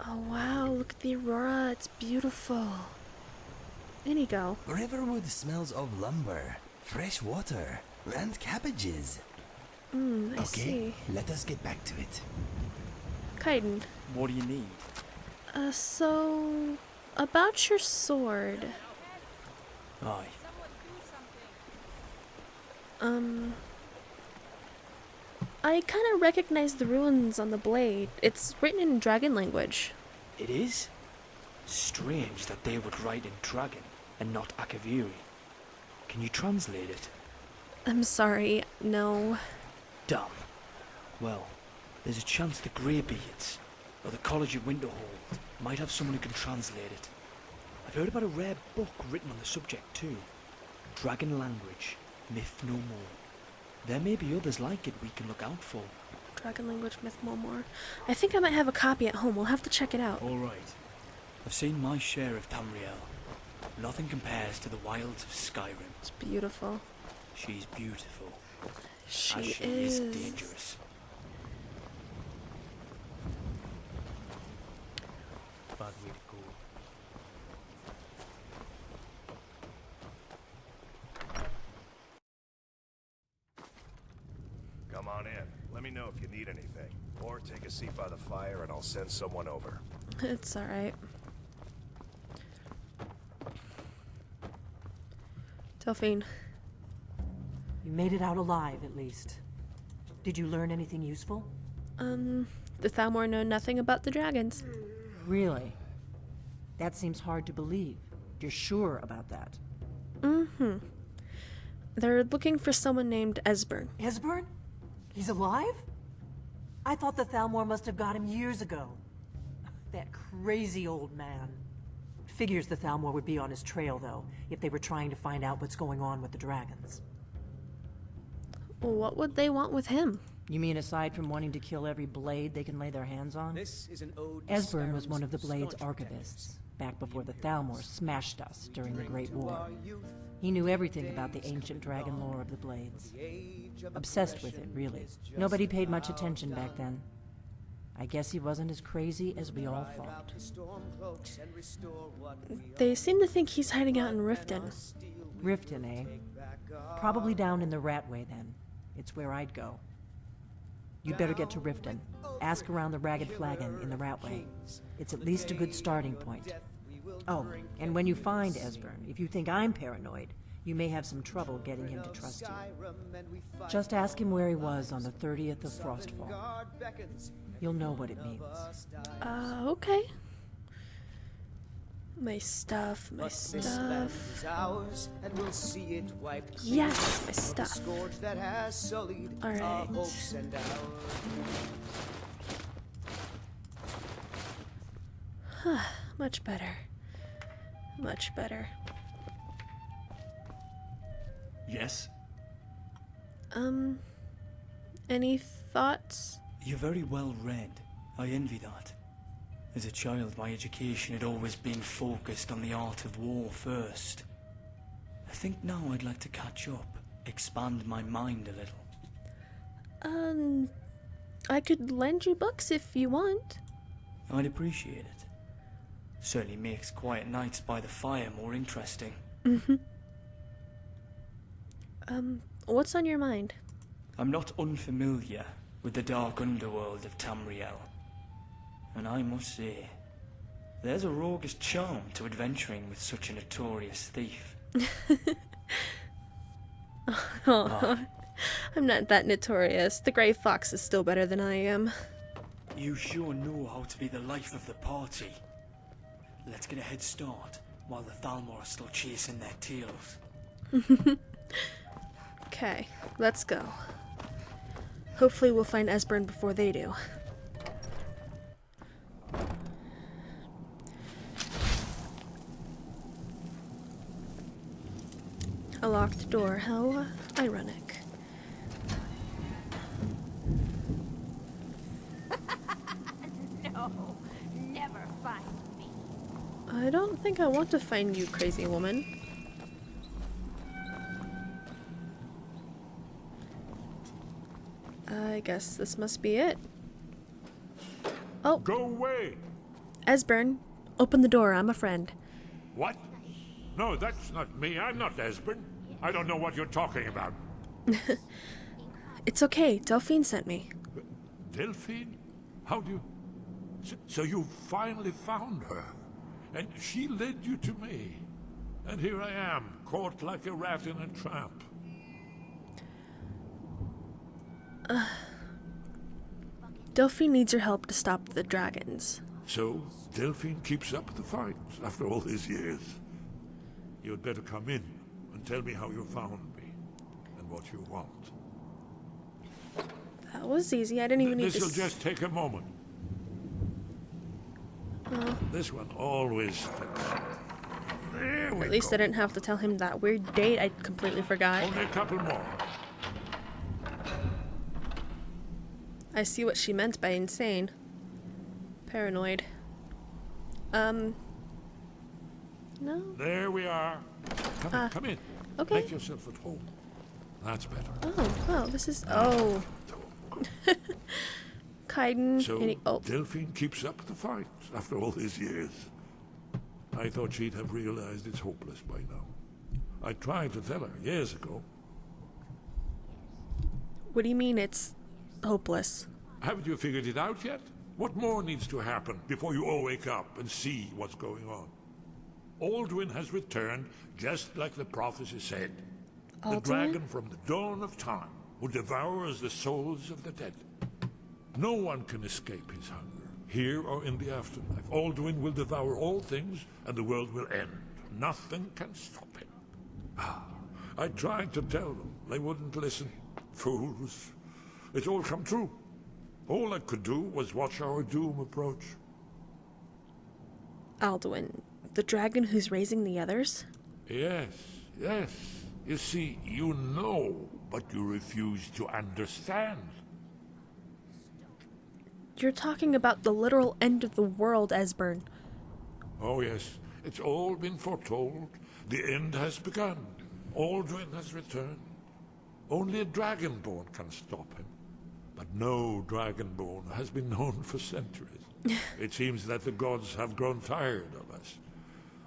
Oh wow, look at the aurora, it's beautiful. In you go. Riverwood smells of lumber, fresh water, and cabbages. I see. Let us get back to it. Kaiden. What do you need? So... about your sword. Aye. I kind of recognize the runes on the blade. It's written in dragon language. It is? Strange that they would write in dragon and not Akaviri. Can you translate it? I'm sorry, no. Damn. Well, there's a chance the Greybeards, or the College of Winterhold, might have someone who can translate it. I've heard about a rare book written on the subject too. Dragon language, myth no more. There may be others like it we can look out for. Dragon language, myth no more. I think I might have a copy at home. We'll have to check it out. All right. I've seen my share of Tamriel. Nothing compares to the wilds of Skyrim. It's beautiful. She's beautiful. She is dangerous. Bad way to go. Come on in. Let me know if you need anything. Or take a seat by the fire and I'll send someone over. It's alright. Delphine. You made it out alive, at least. Did you learn anything useful? The Thalmor know nothing about the dragons. Really? That seems hard to believe. You're sure about that? Mm-hmm. They're looking for someone named Esbern. Esbern? He's alive? I thought the Thalmor must have got him years ago. That crazy old man. Figures the Thalmor would be on his trail, though, if they were trying to find out what's going on with the dragons. What would they want with him? You mean aside from wanting to kill every blade they can lay their hands on? This is an ode to Esbern was Skyrim's one of the Blade's staunch archivists, back before the Thalmor smashed us during the Great to War. our youth. He knew everything about the ancient dragon lore of the Blades. The age of Obsessed with it, oppression really. is just Nobody paid much about attention back done. then. I guess he wasn't as crazy as we all Drive thought. out the storm cloaks and restore what we They own. seem to think he's hiding out in Riften. Riften, eh? Probably down in the Ratway, then. It's where I'd go. You'd better get to Riften. Ask around the Ragged Flagon in the Ratway. It's at least a good starting point. Oh, and when you find Esbern, if you think I'm paranoid, you may have some trouble getting him to trust you. Just ask him where he was on the 30th of Frostfall. You'll know what it means. Okay. My stuff, my stuff. Ours, and we'll see it wiped clean Yes, my of the stuff. scourge that has sullied our Alright. hopes and ours. Much better. Much better. Yes? Any thoughts? You're very well read. I envy that. As a child, my education had always been focused on the art of war first. I think now I'd like to catch up, expand my mind a little. I could lend you books if you want. I'd appreciate it. Certainly makes quiet nights by the fire more interesting. What's on your mind? I'm not unfamiliar with the dark underworld of Tamriel. And I must say, there's a roguish charm to adventuring with such a notorious thief. I'm not that notorious. The Grey Fox is still better than I am. You sure know how to be the life of the party. Let's get a head start while the Thalmor are still chasing their tails. Okay, let's go. Hopefully we'll find Esbern before they do. A locked door, how ironic. No, never find me. I don't think I want to find you, crazy woman. I guess this must be it. Oh, Go away! Esbern, open the door. I'm a friend. What? No, that's not me. I'm not Esbern. I don't know what you're talking about. It's okay. Delphine sent me. Delphine? How do you... So you finally found her. And she led you to me. And here I am, caught like a rat in a trap. Delphine needs your help to stop the dragons. So, Delphine keeps up the fight after all these years. You'd better come in and tell me how you found me and what you want. That was easy. I didn't even need to... This'll just take a moment. This one always sticks. There we At least go. I didn't have to tell him that weird date I completely forgot. Only a couple more. I see what she meant by insane. Paranoid. No? There we are. Come in. Okay. Make yourself at home. That's better. Oh, this is... Oh. Kaiden. So, and oh. Delphine keeps up the fight after all these years. I thought she'd have realized it's hopeless by now. I tried to tell her years ago. What do you mean it's hopeless? Haven't you figured it out yet? What more needs to happen before you all wake up and see what's going on? Alduin has returned just like the prophecy said. The Alduin? dragon from the dawn of time who devours the souls of the dead. No one can escape his hunger, here or in the afterlife. Alduin will devour all things and the world will end. Nothing can stop him. I tried to tell them. They wouldn't listen. Fools. It's all come true. All I could do was watch our doom approach. Alduin, the dragon who's raising the others? Yes. You see, you know, but you refuse to understand. You're talking about the literal end of the world, Esbern. Oh yes, it's all been foretold. The end has begun. Alduin has returned. Only a dragonborn can stop him. But no dragonborn has been known for centuries. It seems that the gods have grown tired of us.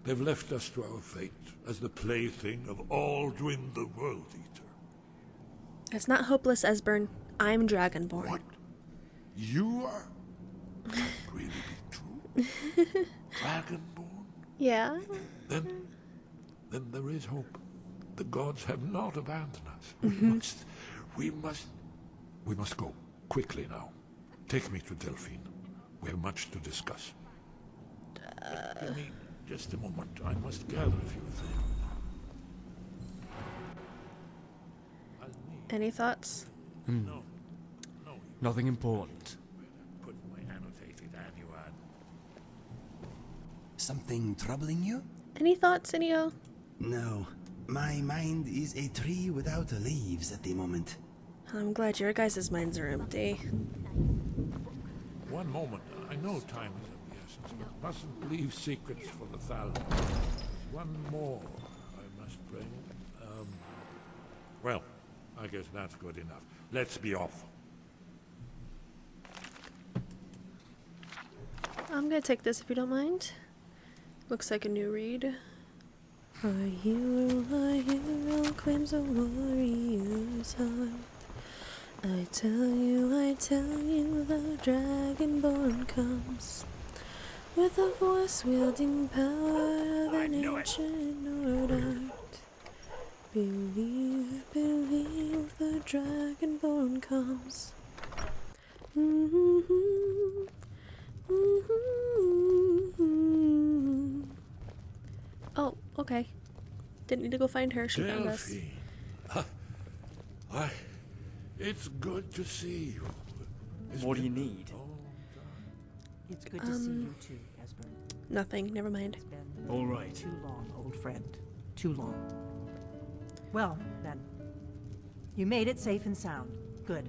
They've left us to our fate as the plaything of Alduin the World Eater. It's not hopeless, Esbern. I'm dragonborn. What? You are? Can it really be true? Dragonborn? Yeah? Then there is hope. The gods have not abandoned us. We must go. Quickly now. Take me to Delphine. We have much to discuss. Give me just a moment. I must gather a few things. Any thoughts? No. Nothing important. Put my annotated annual. Something troubling you? Any thoughts, Inio? No. My mind is a tree without leaves at the moment. I'm glad your guys' minds are empty. One moment. I know time is of the essence, but mustn't leave secrets for the Thal. One more I must bring. Well, I guess that's good enough. Let's be off. I'm gonna take this if you don't mind. Looks like a new read. Our hero claims a warrior's heart. I tell you, the dragonborn comes with a force wielding power of an ancient order. Believe, the dragonborn comes. Oh, okay. Didn't need to go find her. She found us. Why, it's good to see you. What do you need? It's good to see you too, Esbern. Nothing. Never mind. It's been All right. too long, old friend. Too long. Well, then. You made it safe and sound. Good.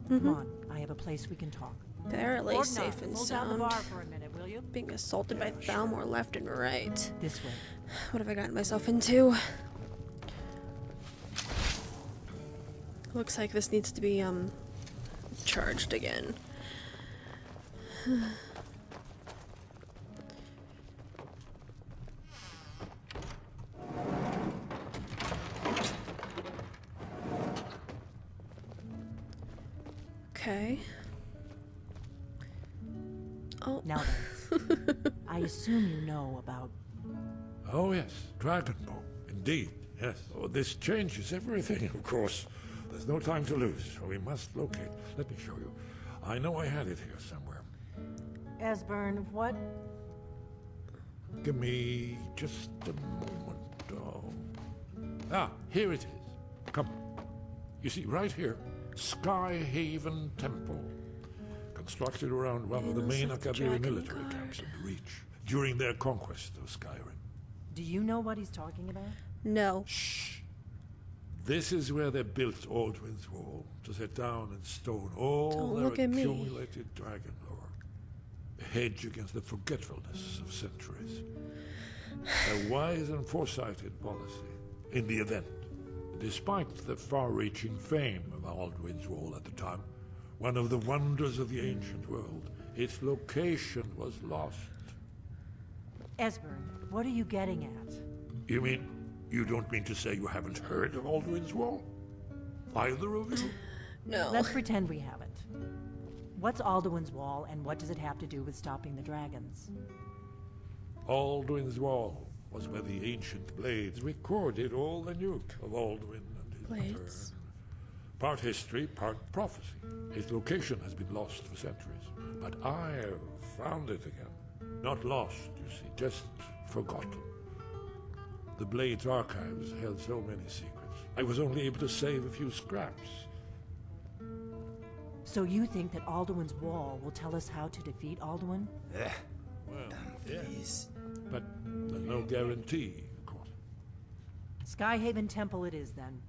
Come on. I have a place we can talk. Barely Ordnar, safe and hold down the sound. bar for a minute, will you? Being assaulted by Thalmor left and right. This way. What have I gotten myself into? Looks like this needs to be, charged again. Okay. Oh. Now then, I assume you know about... Oh yes, Dragonborn. Indeed, yes. Oh, this changes everything, of course. There's no time to lose, so we must locate. Let me show you. I know I had it here somewhere. Esbern, what? Give me just a moment. Oh. Ah, here it is. Come. You see, right here, Skyhaven Temple. Constructed around one of the main Akaviri military camps in the Reach during their conquest of Skyrim. Do you know what he's talking about? No. Shh. This is where they built Aldwin's Wall, to set down in stone all their accumulated dragon lore. A hedge against the forgetfulness of centuries. A wise and foresighted policy in the event. Despite the far-reaching fame of Aldwin's Wall at the time, one of the wonders of the ancient world, its location was lost. Esbern, what are you getting at? You mean, you don't mean to say you haven't heard of Aldwin's Wall? Either of you? No. Let's pretend we haven't. What's Alduin's Wall, and what does it have to do with stopping the dragons? Alduin's Wall was where the ancient blades recorded all they knew of Alduin and his Blades. return. Part history, part prophecy. Its location has been lost for centuries, but I've found it again. Not lost, you see, just forgotten. The Blades archives held so many secrets. I was only able to save a few scraps. So you think that Alduin's Wall will tell us how to defeat Alduin? Well, Please. but there's no guarantee, of course. Skyhaven Temple it is, then.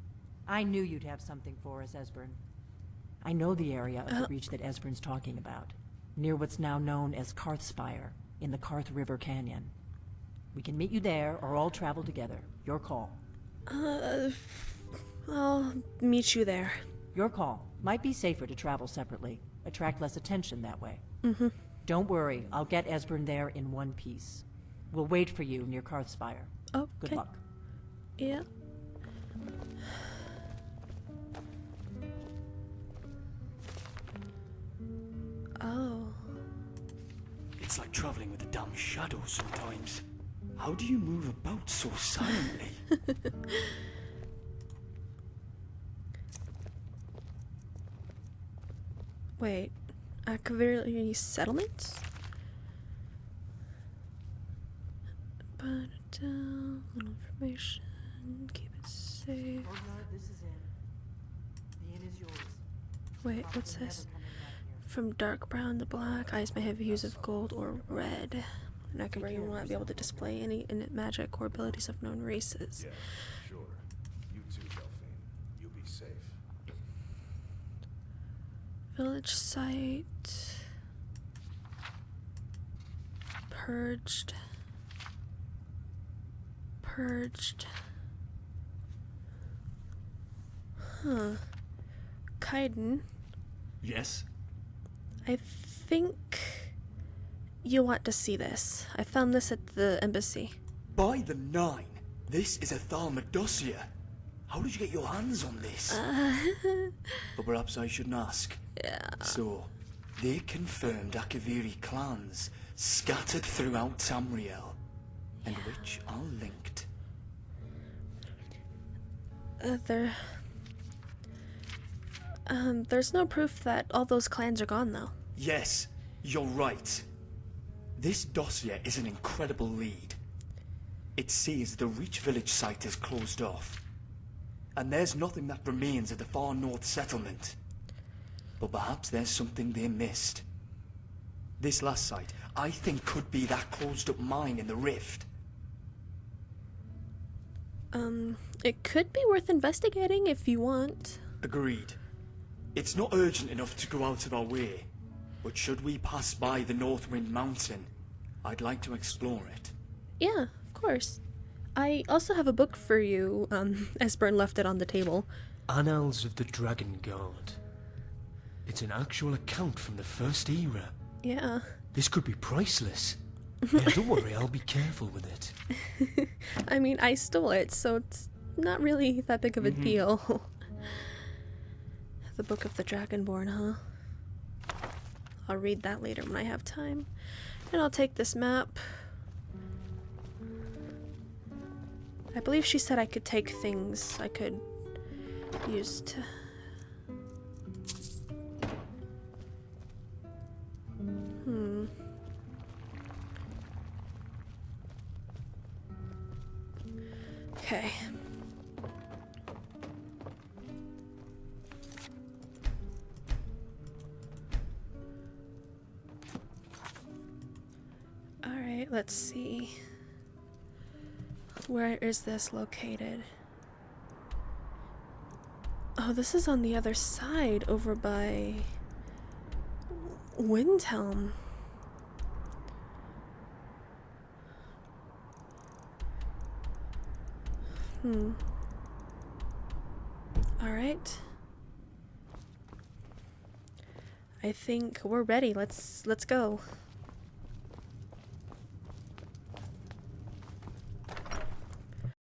I knew you'd have something for us, Esbern. I know the area of the Reach that Esbern's talking about, near what's now known as Karthspire, in the Karth River Canyon. We can meet you there, or all travel together. Your call. I'll meet you there. Your call. Might be safer to travel separately. Attract less attention that way. Mm-hmm. Don't worry, I'll get Esbern there in one piece. We'll wait for you near Karthspire. Okay. Good luck. Yeah. Oh. It's like traveling with a damn shadow sometimes. How do you move about so silently? Wait. Akaviri settlements? But down, little information. Keep it safe. This is in. The inn is yours. Wait, what's this? From dark brown to black, eyes may have hues of gold or red. An Akaviri will not be able to display any innate magic or abilities of known races. Yeah, sure. You too, Delphine. You be safe. Village site. Purged. Purged. Huh. Kaiden, Yes? I think you want to see this. I found this at the embassy. By the 9, this is a Thalmor dossier. How did you get your hands on this? But perhaps I shouldn't ask. Yeah. So, they confirmed Akaviri clans scattered throughout Tamriel, and which are linked. There's no proof that all those clans are gone, though. Yes, you're right. This dossier is an incredible lead. It says the Reach village site is closed off, and there's nothing that remains of the far north settlement. But perhaps there's something they missed. This last site, I think, could be that closed up mine in the rift. It could be worth investigating if you want. Agreed. It's not urgent enough to go out of our way, but should we pass by the Northwind Mountain, I'd like to explore it. Yeah, of course. I also have a book for you. Esbern left it on the table. Annals of the Dragon Guard. It's an actual account from the First Era. Yeah. This could be priceless. Yeah, don't worry, I'll be careful with it. I mean, I stole it, so it's not really that big of a deal. The Book of the Dragonborn, huh? I'll read that later when I have time. And I'll take this map. I believe she said I could take things I could use to... Okay. Alright, let's see. Where is this located? Oh, this is on the other side, over by Windhelm. Alright. I think we're ready. Let's go.